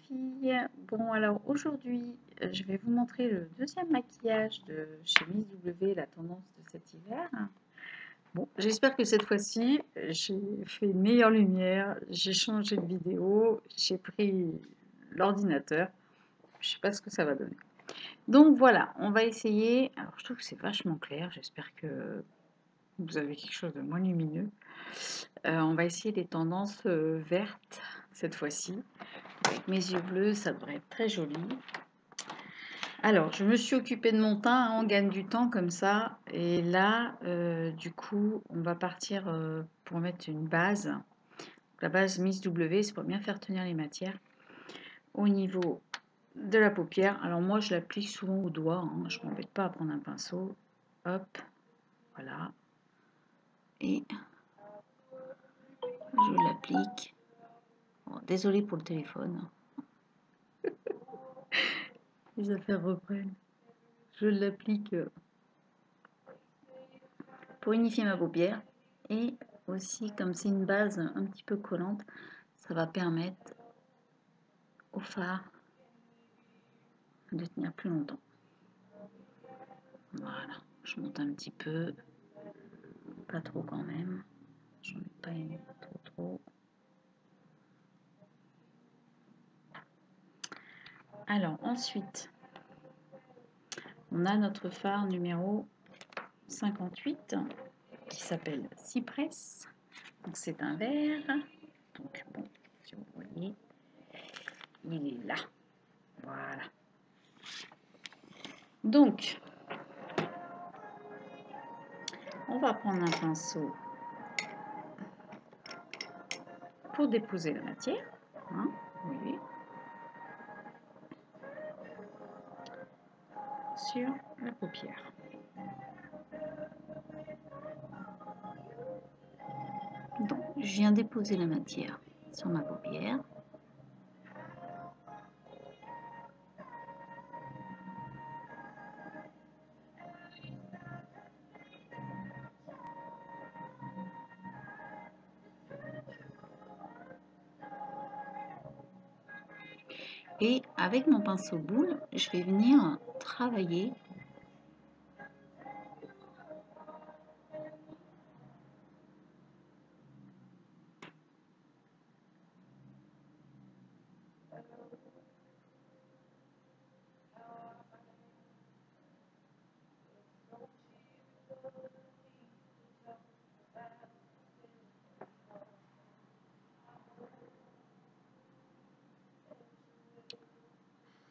filles. Bon, alors aujourd'hui, je vais vous montrer le deuxième maquillage de chez Miss W, la tendance de cet hiver. Bon, j'espère que cette fois-ci, j'ai fait une meilleure lumière, j'ai changé de vidéo, j'ai pris l'ordinateur. Je sais pas ce que ça va donner. Donc voilà, on va essayer. Alors, je trouve que c'est vachement clair. J'espère que vous avez quelque chose de moins lumineux. On va essayer des tendances vertes cette fois-ci. Avec mes yeux bleus, ça devrait être très joli. Alors, je me suis occupée de mon teint, hein, on gagne du temps comme ça. Et là, du coup, on va partir pour mettre une base. La base Miss W, c'est pour bien faire tenir les matières. Au niveau de la paupière, alors moi, je l'applique souvent au doigt. Hein, je ne m'embête pas à prendre un pinceau. Hop, voilà. Et je l'applique. Bon, désolée pour le téléphone. Les affaires reprennent. Je l'applique pour unifier ma paupière. Et aussi, comme c'est une base un petit peu collante, ça va permettre au fard de tenir plus longtemps. Voilà, je monte un petit peu. Pas trop quand même. J'en mets pas une trop. Alors ensuite, on a notre fard numéro 58 qui s'appelle Cypress. Donc c'est un vert. Donc bon, si vous voyez, il est là. Voilà. Donc, on va prendre un pinceau pour déposer la matière. Hein, oui. Sur la paupière. Donc, je viens déposer la matière sur ma paupière. Et avec mon pinceau boule, je vais venir travailler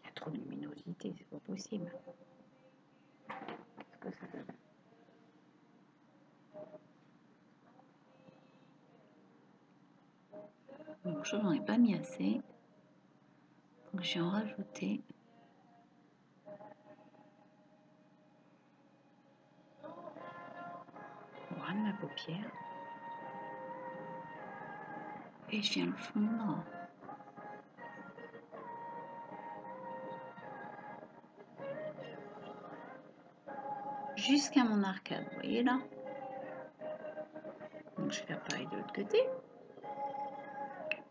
il y a trop de luminosité, c'est pas possible. Qu'est-ce que ça donne? Bon, je n'en ai pas mis assez, donc je vais en rajouter. Au ras de ma paupière. Et je viens le fondre. Jusqu'à mon arcade, vous voyez là? Donc je vais faire pareil de l'autre côté.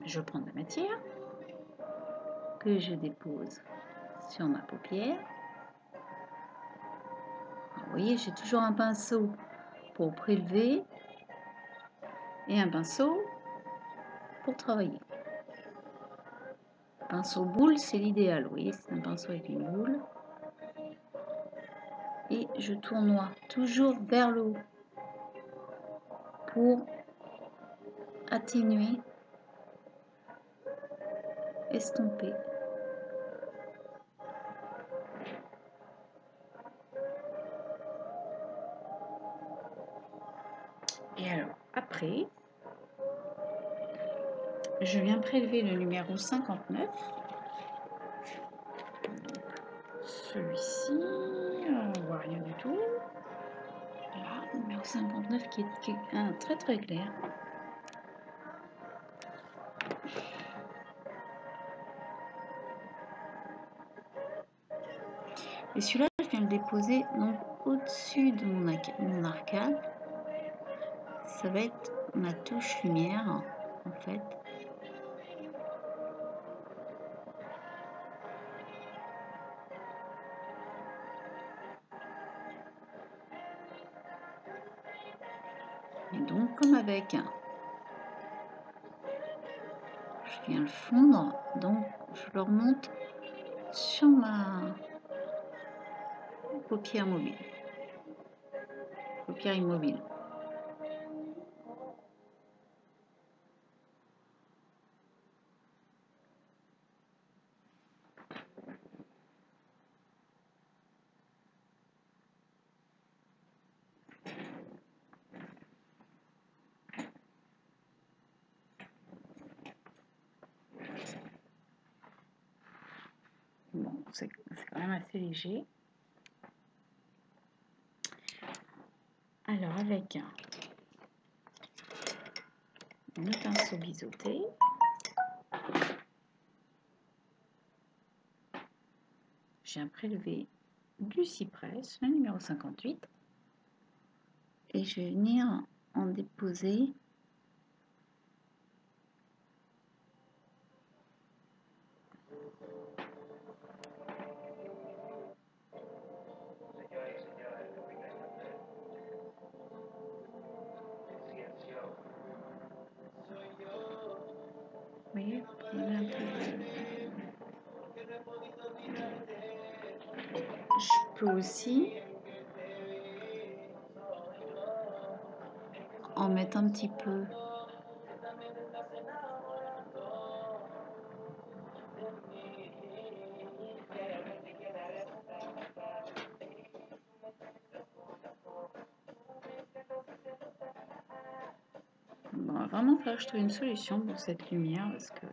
Je prends de la matière que je dépose sur ma paupière. Alors, vous voyez, j'ai toujours un pinceau pour prélever et un pinceau pour travailler. Pinceau boule, c'est l'idéal, vous voyez, c'est un pinceau avec une boule. Et je tournoie toujours vers le haut pour atténuer, estomper. Et alors, après, je viens prélever le numéro 59. Celui-ci, on voit rien du tout. Là, le numéro 59 qui est un très très clair. Et celui-là, je viens le déposer donc au-dessus de mon arcade. Ça va être ma touche lumière, en fait. Et donc, comme avec, je viens le fondre, donc je le remonte sur ma paupière mobile, paupière immobile. Bon, c'est quand même assez léger. Alors, avec le pinceau biseauté, j'ai un prélevé du cypress, le numéro 58, et je vais venir en déposer vous voyez, prenez un peu je peux aussi en mettre un petit peu. Bon, il va vraiment falloir que je trouve une solution pour cette lumière parce que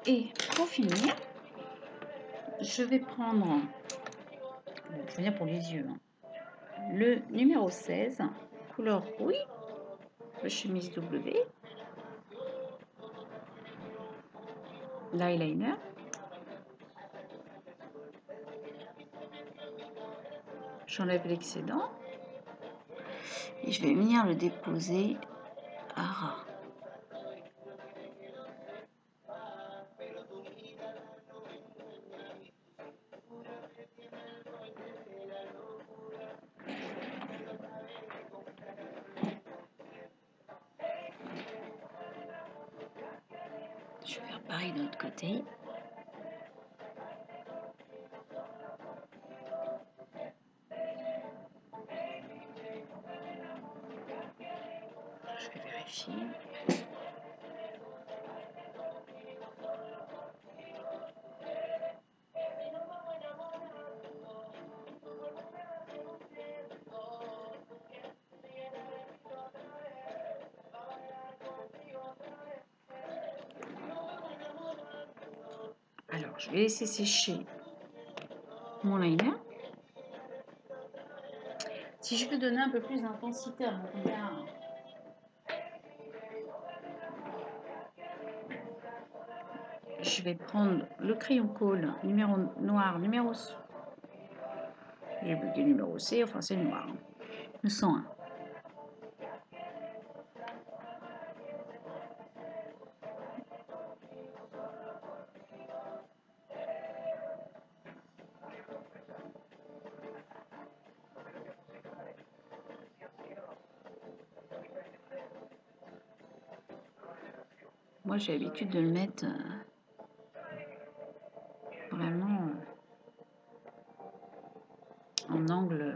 et pour finir, je vais prendre, il faut venir pour les yeux, hein, le numéro 16, couleur rouille, de chemise W, l'eyeliner, j'enlève l'excédent et je vais venir le déposer à ras. Je vais faire pareil de l'autre côté. Je vais vérifier. Alors, je vais laisser sécher mon liner. Si je veux donner un peu plus d'intensité à mon regard, je vais prendre le crayon colle numéro noir, numéro j'ai oublié le numéro C, enfin c'est le noir, le 101. Moi j'ai l'habitude de le mettre vraiment en angle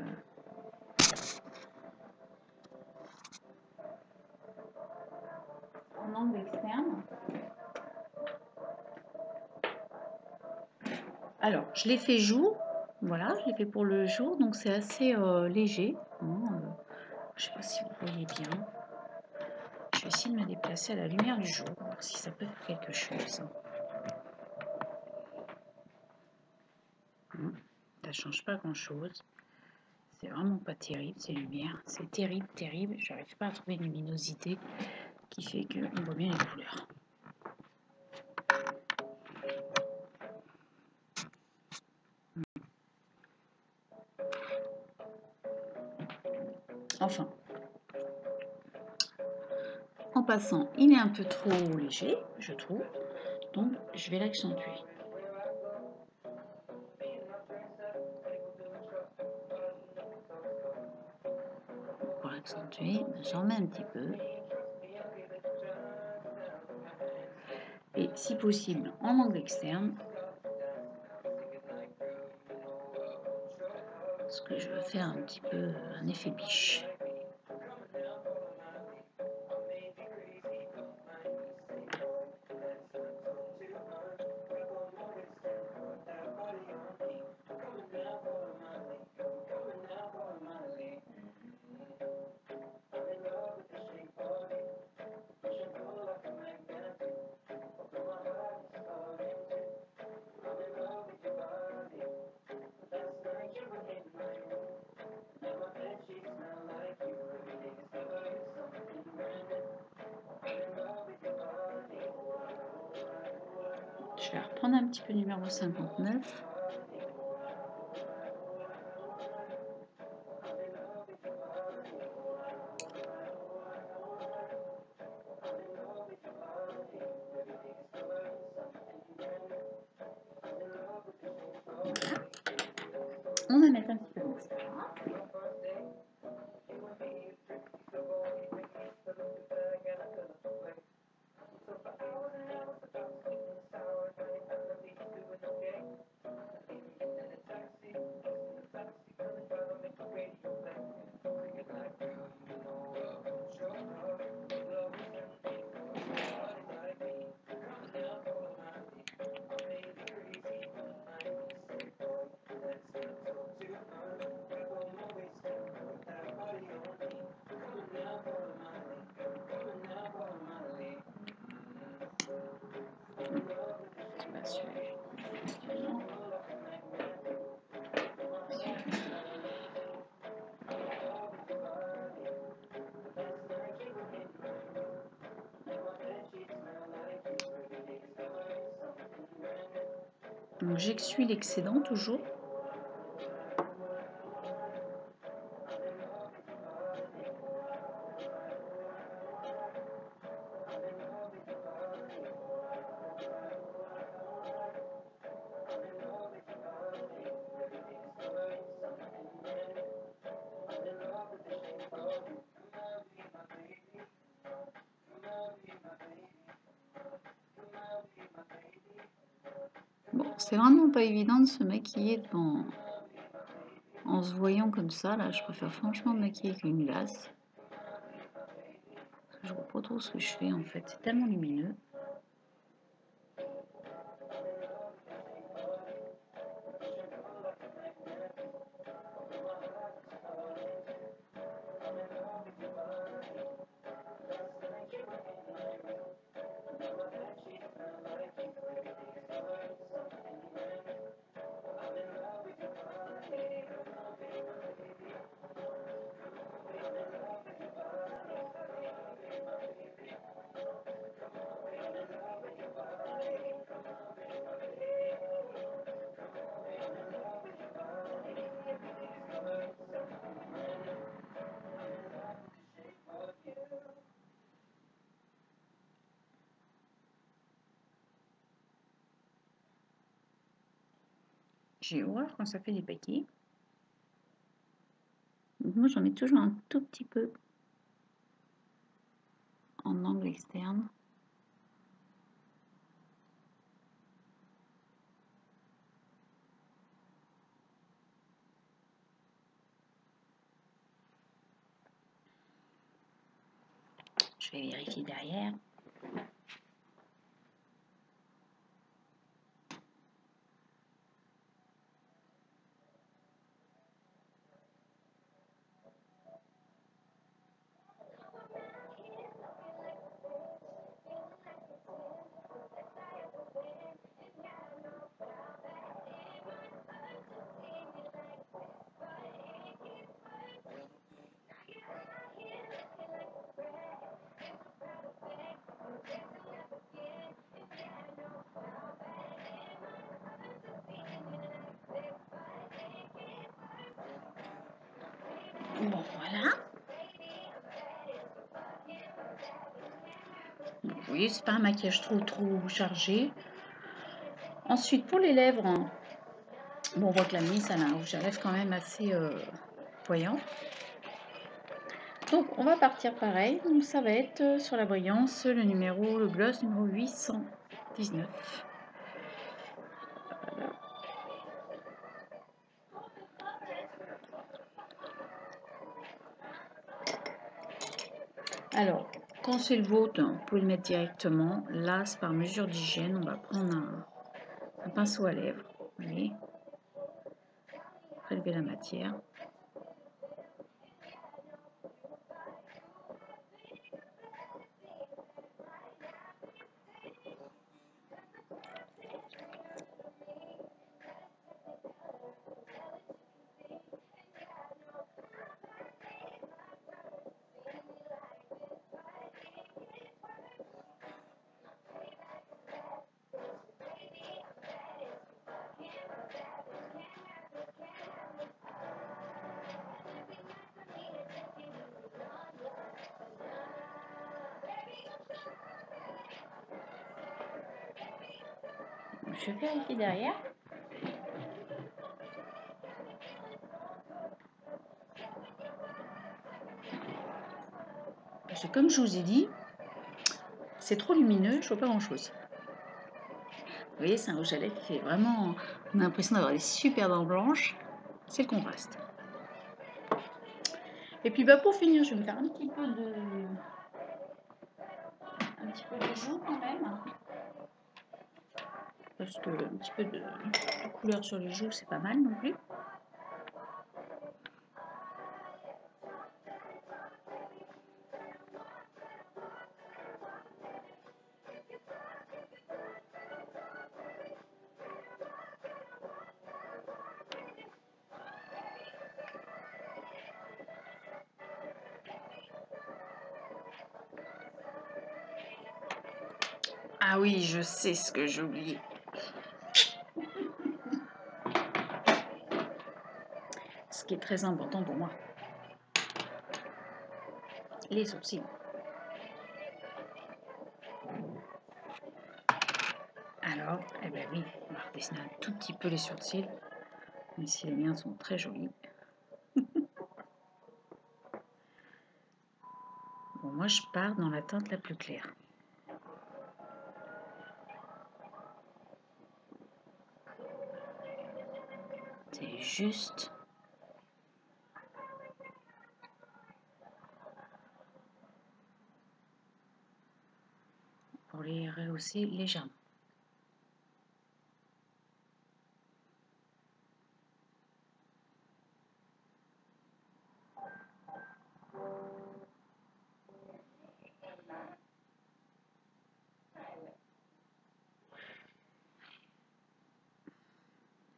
externe. Alors, je l'ai fait jour, voilà, je l'ai fait pour le jour, donc c'est assez léger. Je ne sais pas si vous voyez bien. Je vais essayer de me déplacer à la lumière du jour, voir si ça peut faire quelque chose. ça change pas grand chose. C'est vraiment pas terrible ces lumières. C'est terrible, terrible. J'arrive pas à trouver une luminosité qui fait qu'on voit bien les couleurs. Enfin, en passant, il est un peu trop léger, je trouve. Donc, je vais l'accentuer. Pour l'accentuer, j'en mets un petit peu. Et si possible, en angle externe. Parce que je veux faire un petit peu un effet biche. Je vais reprendre un petit peu le numéro 59. On va mettre un petit peu de mascara. Donc j'essuie l'excédent toujours. Bon, c'est vraiment pas évident de se maquiller devant... En se voyant comme ça, là, je préfère franchement me maquiller avec une glace. Parce que je vois pas trop ce que je fais en fait, c'est tellement lumineux. J'ai horreur quand ça fait des paquets. Donc moi j'en mets toujours un tout petit peu en angle externe. Je vais vérifier derrière. Bon, voilà. Donc, vous voyez, c'est pas un maquillage trop chargé. Ensuite, pour les lèvres, bon, on voit que la Miss, elle a un rouge à lèvres quand même assez voyant. Donc, on va partir pareil. Donc, ça va être sur la brillance, le gloss numéro 819. Voilà. Alors, quand c'est le vôtre, vous pouvez le mettre directement. Là, c'est par mesure d'hygiène. On va prendre un pinceau à lèvres. Vous voyez, prélever la matière. Je vérifie derrière. Parce que comme je vous ai dit, c'est trop lumineux, je vois pas grand chose. Vous voyez, c'est un rouge à lèvres qui fait vraiment... On a l'impression d'avoir des super dents blanches. C'est le contraste. Et puis bah, pour finir, je vais me faire un petit peu de joue quand même. Parce que un petit peu de couleur sur les joues, c'est pas mal non plus. Ah oui, je sais ce que j'ai oublié. Ce qui est très important pour moi. Les sourcils. Alors, eh ben oui, on va redessiner un tout petit peu les sourcils, même si les miens sont très jolis. Bon, moi je pars dans la teinte la plus claire. C'est juste... pour les rehausser légèrement.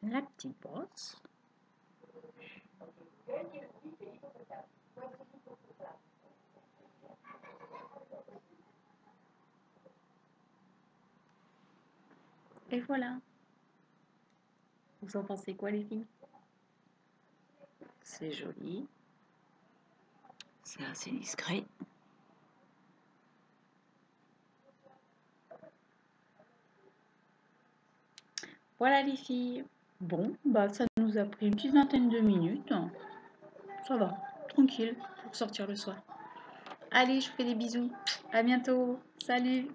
La petite brosse. Et voilà. Vous en pensez quoi les filles? C'est joli. C'est assez discret. Voilà les filles. Bon, bah ça nous a pris une petite vingtaine de minutes. Ça va, tranquille pour sortir le soir. Allez, je vous fais des bisous. À bientôt. Salut.